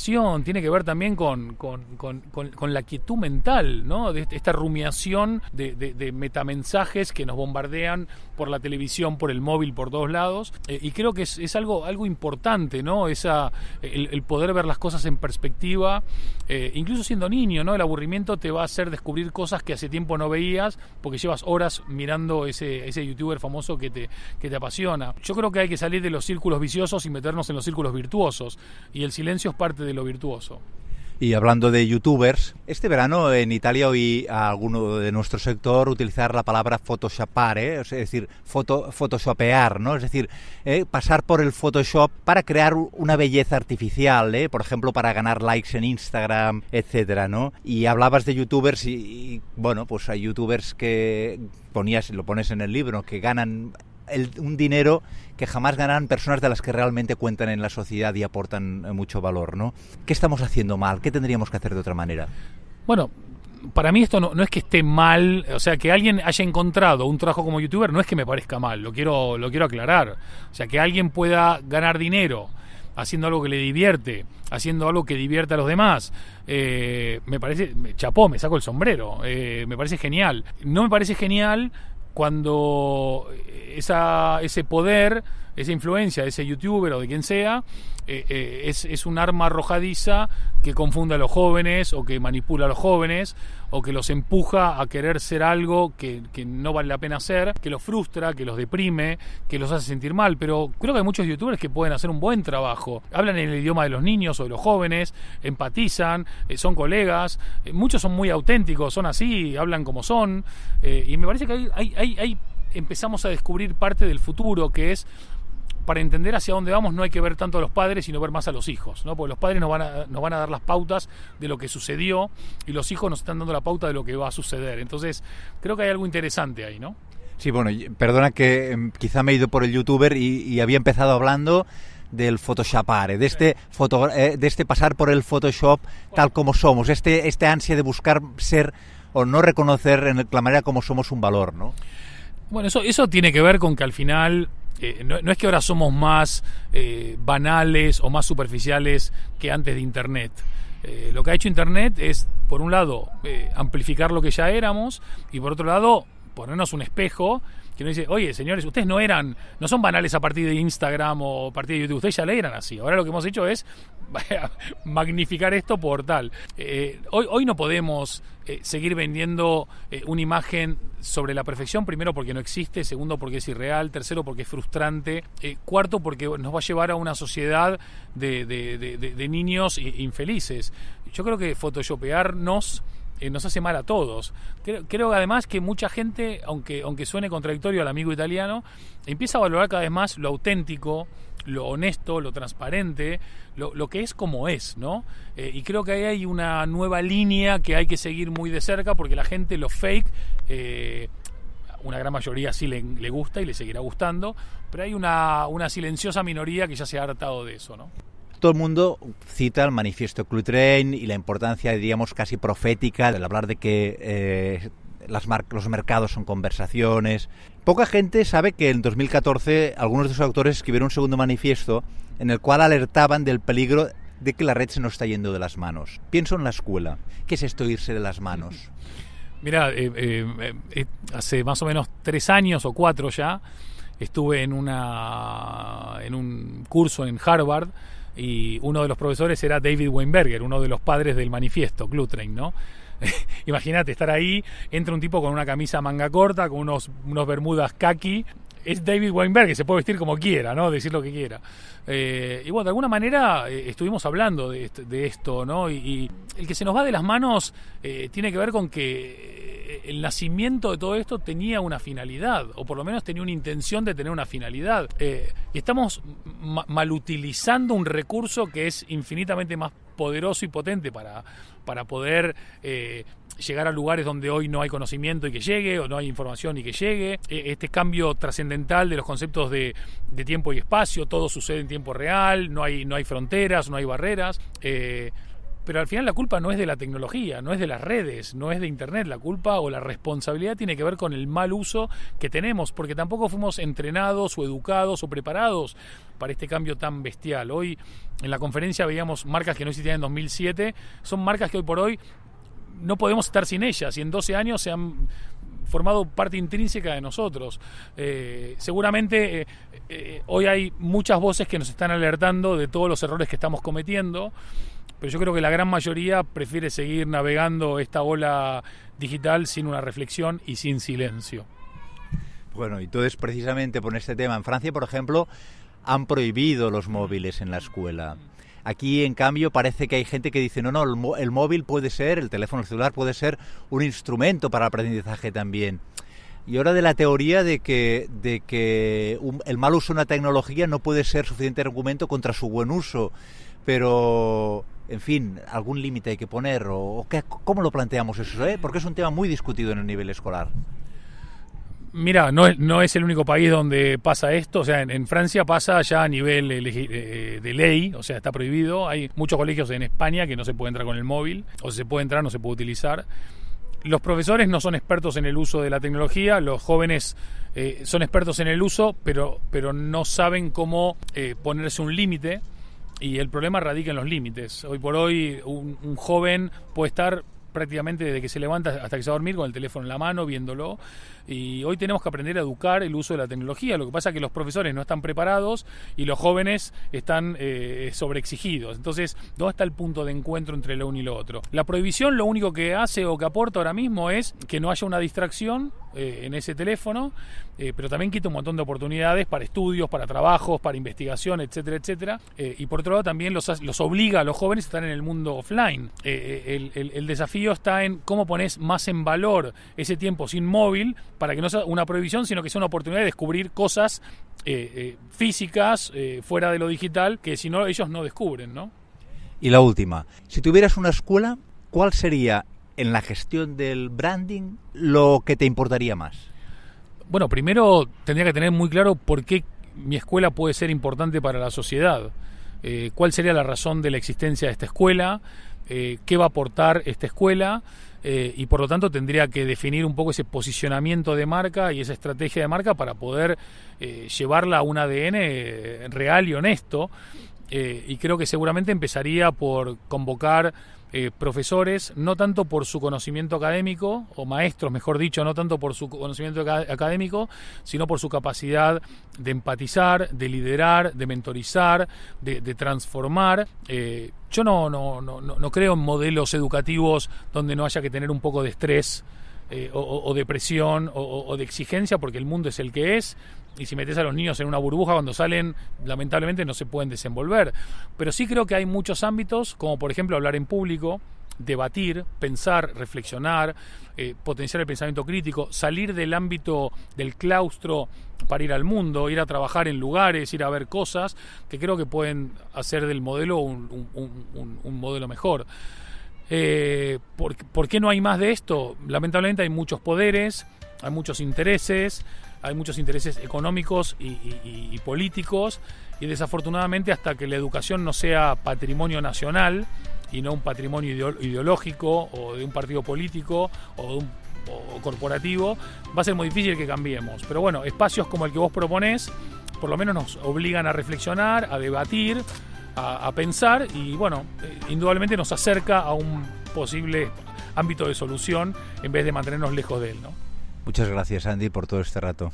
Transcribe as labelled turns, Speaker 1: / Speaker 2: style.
Speaker 1: distracción, tiene que ver también con la quietud mental, ¿no? De esta rumiación de metamensajes que nos bombardean por la televisión, por el móvil, por todos lados, y creo que es algo importante, ¿no? El poder ver las cosas en perspectiva, incluso siendo niño, ¿no? El aburrimiento te va a hacer descubrir cosas que hace tiempo no veías porque llevas horas mirando ese youtuber famoso que te apasiona. Yo creo que hay que salir de los círculos viciosos y meternos en los círculos virtuosos, y el silencio es parte de lo virtuoso.
Speaker 2: Y hablando de youtubers, este verano en Italia oí a alguno de nuestro sector utilizar la palabra photoshopar, es decir, photoshopear, ¿no? Es decir, pasar por el Photoshop para crear una belleza artificial, por ejemplo, para ganar likes en Instagram, etcétera, ¿no? Y hablabas de youtubers y bueno, pues hay youtubers que lo pones en el libro, que ganan un dinero que jamás ganarán personas de las que realmente cuentan en la sociedad y aportan mucho valor, ¿no? ¿Qué estamos haciendo mal? ¿Qué tendríamos que hacer de otra manera?
Speaker 1: Bueno, para mí esto no es que esté mal, o sea, que alguien haya encontrado un trabajo como youtuber no es que me parezca mal, lo quiero aclarar. O sea, que alguien pueda ganar dinero haciendo algo que le divierte, haciendo algo que divierte a los demás, me parece, me saco el sombrero, me parece genial. No me parece genial cuando ese poder, esa influencia de ese youtuber o de quien sea, es un arma arrojadiza que confunde a los jóvenes o que manipula a los jóvenes o que los empuja a querer ser algo que no vale la pena ser, que los frustra, que los deprime, que los hace sentir mal. Pero creo que hay muchos youtubers que pueden hacer un buen trabajo, hablan en el idioma de los niños o de los jóvenes, empatizan, son colegas, muchos son muy auténticos, son así, hablan como son, y me parece que ahí empezamos a descubrir parte del futuro, que es, para entender hacia dónde vamos no hay que ver tanto a los padres, sino ver más a los hijos, ¿no? Porque los padres nos van a dar las pautas de lo que sucedió y los hijos nos están dando la pauta de lo que va a suceder. Entonces, creo que hay algo interesante ahí, ¿no?
Speaker 2: Sí, bueno, perdona que quizá me he ido por el youtuber y había empezado hablando del photoshopar, de este pasar por el Photoshop tal como somos, este ansia de buscar ser o no reconocer en la manera como somos un valor, ¿no?
Speaker 1: Bueno, eso tiene que ver con que al final no es que ahora somos más banales o más superficiales que antes de Internet. Lo que ha hecho Internet es, por un lado, amplificar lo que ya éramos, y por otro lado, ponernos un espejo que nos dice, oye, señores, ustedes no son banales a partir de Instagram o a partir de YouTube, ustedes ya le eran así. Ahora lo que hemos hecho es magnificar esto por tal. Hoy no podemos seguir vendiendo una imagen sobre la perfección, primero porque no existe, segundo porque es irreal, tercero porque es frustrante, cuarto porque nos va a llevar a una sociedad de niños infelices. Yo creo que photoshopearnos nos hace mal a todos. Creo además que mucha gente, aunque suene contradictorio al amigo italiano, empieza a valorar cada vez más lo auténtico, lo honesto, lo transparente, lo que es como es, ¿no? Y creo que ahí hay una nueva línea que hay que seguir muy de cerca, porque la gente lo fake, una gran mayoría sí le gusta y le seguirá gustando, pero hay una silenciosa minoría que ya se ha hartado de eso, ¿no?
Speaker 2: Todo el mundo cita el manifiesto Cluetrain y la importancia, diríamos, casi profética del hablar de que los mercados son conversaciones. Poca gente sabe que en 2014 algunos de sus autores escribieron un segundo manifiesto en el cual alertaban del peligro de que la red se nos está yendo de las manos. Pienso en la escuela. ¿Qué es esto, irse de las manos?
Speaker 1: Mira, hace más o menos 3 años o 4 ya estuve en un curso en Harvard, y uno de los profesores era David Weinberger, uno de los padres del manifiesto Cluetrain, ¿no? Imagínate estar ahí, entra un tipo con una camisa manga corta, con unos bermudas khaki. Es David Weinberger, se puede vestir como quiera, ¿no? Decir lo que quiera. Y bueno, de alguna manera estuvimos hablando de esto, ¿no? Y el que se nos va de las manos tiene que ver con que el nacimiento de todo esto tenía una finalidad, o por lo menos tenía una intención de tener una finalidad. Y estamos malutilizando un recurso que es infinitamente más poderoso y potente para poder llegar a lugares donde hoy no hay conocimiento y que llegue, o no hay información y que llegue. Este cambio trascendental de los conceptos de tiempo y espacio, todo sucede en tiempo real, no hay fronteras, no hay barreras. Pero al final la culpa no es de la tecnología, no es de las redes, no es de Internet. La culpa o la responsabilidad tiene que ver con el mal uso que tenemos, porque tampoco fuimos entrenados o educados o preparados para este cambio tan bestial. Hoy en la conferencia veíamos marcas que no existían en 2007, son marcas que hoy por hoy no podemos estar sin ellas y en 12 años se han formado parte intrínseca de nosotros. Seguramente hoy hay muchas voces que nos están alertando de todos los errores que estamos cometiendo, pero yo creo que la gran mayoría prefiere seguir navegando esta ola digital sin una reflexión y sin silencio.
Speaker 2: Bueno, y entonces precisamente por este tema, en Francia, por ejemplo, han prohibido los móviles en la escuela. Aquí, en cambio, parece que hay gente que dice, no, el móvil puede ser, el teléfono celular puede ser un instrumento para el aprendizaje también. Y ahora de la teoría de que el mal uso de una tecnología no puede ser suficiente argumento contra su buen uso, pero, en fin, algún límite hay que poner, ¿cómo lo planteamos eso? Porque es un tema muy discutido en el nivel escolar.
Speaker 1: Mira, no es el único país donde pasa esto. O sea, en Francia pasa ya a nivel de ley, o sea, está prohibido. Hay muchos colegios en España que no se puede entrar con el móvil, o si se puede entrar, no se puede utilizar. Los profesores no son expertos en el uso de la tecnología, los jóvenes son expertos en el uso, pero no saben cómo ponerse un límite, y el problema radica en los límites. Hoy por hoy un joven puede estar prácticamente desde que se levanta hasta que se va a dormir con el teléfono en la mano, viéndolo, y hoy tenemos que aprender a educar el uso de la tecnología. Lo que pasa es que los profesores no están preparados y los jóvenes están sobreexigidos. Entonces, ¿dónde está el punto de encuentro entre lo uno y lo otro? La prohibición lo único que hace o que aporta ahora mismo es que no haya una distracción en ese teléfono, pero también quita un montón de oportunidades para estudios, para trabajos, para investigación, etcétera, etcétera. Y por otro lado también los obliga a los jóvenes a estar en el mundo offline. El desafío está en cómo pones más en valor ese tiempo sin móvil para que no sea una prohibición, sino que sea una oportunidad de descubrir cosas físicas fuera de lo digital que si no ellos no descubren, ¿no?
Speaker 2: Y la última, si tuvieras una escuela, ¿cuál sería en la gestión del branding lo que te importaría más?
Speaker 1: Bueno, primero tendría que tener muy claro por qué mi escuela puede ser importante para la sociedad. ¿Cuál sería la razón de la existencia de esta escuela? ¿Qué va a aportar esta escuela? Y por lo tanto tendría que definir un poco ese posicionamiento de marca y esa estrategia de marca para poder llevarla a un ADN real y honesto. Y creo que seguramente empezaría por convocar profesores, no tanto por su conocimiento académico, o maestros, mejor dicho, no tanto por su conocimiento académico, sino por su capacidad de empatizar, de liderar, de mentorizar, de transformar. Yo no creo en modelos educativos donde no haya que tener un poco de estrés o de presión o de exigencia, porque el mundo es el que es. Y si metes a los niños en una burbuja, cuando salen, lamentablemente no se pueden desenvolver. Pero sí creo que hay muchos ámbitos, como por ejemplo hablar en público, debatir, pensar, reflexionar, potenciar el pensamiento crítico, salir del ámbito del claustro para ir al mundo, ir a trabajar en lugares, ir a ver cosas, que creo que pueden hacer del modelo un modelo mejor. ¿Por qué no hay más de esto? Lamentablemente hay muchos poderes, hay muchos intereses económicos y políticos, y desafortunadamente hasta que la educación no sea patrimonio nacional y no un patrimonio ideológico o de un partido político o corporativo, va a ser muy difícil que cambiemos. Pero bueno, espacios como el que vos proponés por lo menos nos obligan a reflexionar, a debatir, a pensar, y bueno, indudablemente nos acerca a un posible ámbito de solución en vez de mantenernos lejos de él, ¿no?
Speaker 2: Muchas gracias, Andy, por todo este rato.